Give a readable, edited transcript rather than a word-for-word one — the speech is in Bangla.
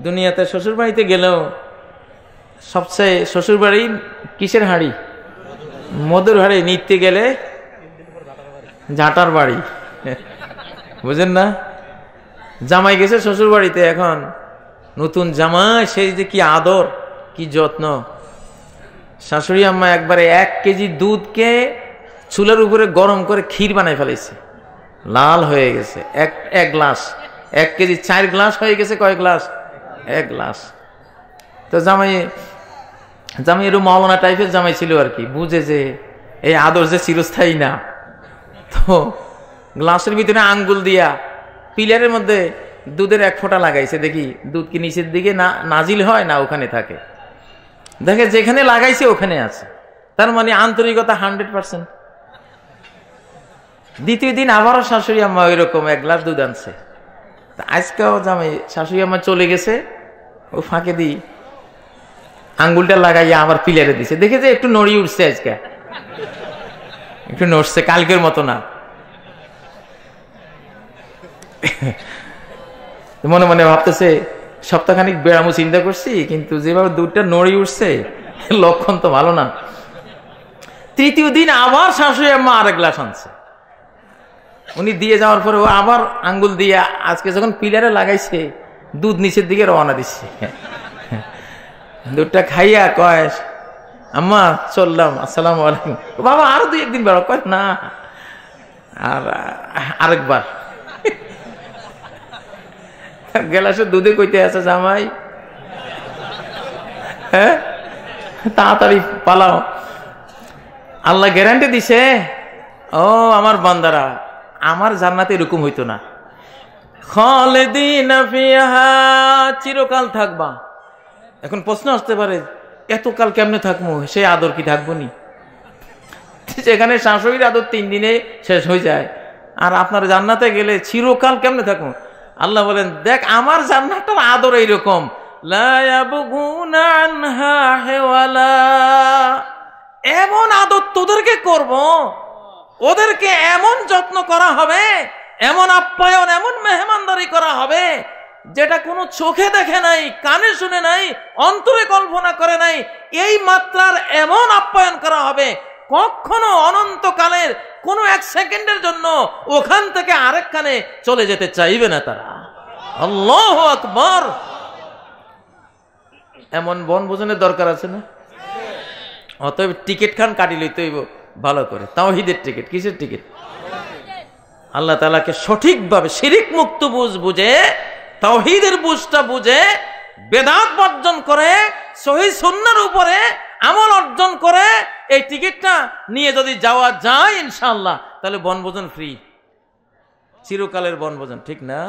দুনিয়াতে শ্বশুর বাড়িতে গেলেও সবচেয়ে শ্বশুর বাড়ি কিসের হাড়ি? মধুর হাড়ি। নিতে গেলে ঝাঁটার বাড়ি, বুঝেন না? জামাই গেছে শ্বশুর বাড়িতে, এখন নতুন জামাই, সেই যে কি আদর, কি যত্ন। শাশুড়ি আম্মা একবারে 1 কেজি দুধকে চুলার উপরে গরম করে ক্ষীর বানাই ফেলেছে, লাল হয়ে গেছে। এক গ্লাস, 1 কেজি 4 গ্লাস হয়ে গেছে। কয় গ্লাস? 1 গ্লাস। তো জামাই একটু মাওলানা টাইপের জামাই ছিল আর কি, বুঝে যে এই আদর যে চিরস্থায়ী না। তো গ্লাসের ভিতরে আঙ্গুল দিয়া পিলারের মধ্যে দুধের 1 ফোঁটা লাগাইছে, দেখি দুধ কি নিচের দিকে না নাজিল হয় না ওখানে থাকে। দেখে যেখানে লাগাইছে ওখানে আছে, তার মানে আন্তরিকতা 100%। দ্বিতীয় দিন আবারও শাশুড়ি আম্মা ওই রকম 1 গ্লাস দুধ আনছে। আজকেও জামাই শাশুড়ি আম্মা চলে গেছে, ও ফাঁকে দি আঙ্গুলটা লাগাইয়া আবার পিলারে দিছে। দেখে যে একটু নড়ি উঠছে, আজকে একটু নড়ছে, কালকের মতো না। মনে মনে ভাবতেছে সপ্তাহখানিক বেড়ামু চিন্তা করছি, কিন্তু যেভাবে দুধটা নড়ি উঠছে লক্ষণ তো ভালো না। তৃতীয় দিন আবার শাশুড়ি আম্মা আরেক গ্লাস আনছে। উনি দিয়ে যাওয়ার পরে ও আবার আঙ্গুল দিয়ে আজকে যখন পিলারে লাগাইছে দুধ নিচের দিকে রওনা দিচ্ছে। দুধটা খাইয়া কয়, আম্মা চললাম, আসসালামু আলাইকুম। বাবা আরো 2-1 দিন বেড়া। কয় না, আর আরেকবার। গেলাসে দুধে কইতে আছে, জামাই হ্যাঁ তাড়াতাড়ি পালাও, আল্লাহ গ্যারান্টি দিছে। ও আমার বান্দারা, আমার জান্নাতে এরকম হইতো না। খালিদিনা ফিহা, চিরকাল থাকবা। এখন প্রশ্ন আসতে পারে, এতকাল কেমনে থাকবো? সেই আদর কি থাকবো নি? সেখানে শাশুড়ির আদর 3 দিনে শেষ হয়ে যায়, আর আপনার জান্নাতে গেলে চিরকাল কেমনে থাকবো? আল্লাহ বলেন, দেখ আমার জান্নাতের আদর এইরকম, লা ইয়াবগুনা আনহা হিওয়ালা। এমন আদর তোদেরকে করব, ওদেরকে এমন যত্ন করা হবে, এমন আপ্যায়ন, এমন মেহমানদারি করা হবে, যেটা কোনো চোখে দেখে নাই, কানে শুনে নাই, অন্তরে কল্পনা করে নাই। এই মাত্রার এমন আপ্যায়ন করা হবে, কখনো অনন্তকালের কোনো 1 সেকেন্ডের জন্য ওখান থেকে আরেকখানে চলে যেতে চাইবে না তারা। আল্লাহু আকবার। এমন বনভোজনের দরকার আছে না? অতএব টিকিট খান কাটি লইতে হইব ভালো করে, তাওহীদের টিকিট। কিসের টিকিট? আল্লাহ তাআলাকে সঠিকভাবে শিরিক মুক্ত বুঝে, তাওহীদের বুঝটা বুঝে, বেদাত বর্জন করে, সহিহ সুন্নাহর উপরে আমল অর্জন করে এই টিকিটটা নিয়ে যদি যাওয়া যায় ইনশাআল্লাহ, তাহলে বনভোজন ফ্রি, চিরকালের বনভোজন, ঠিক না?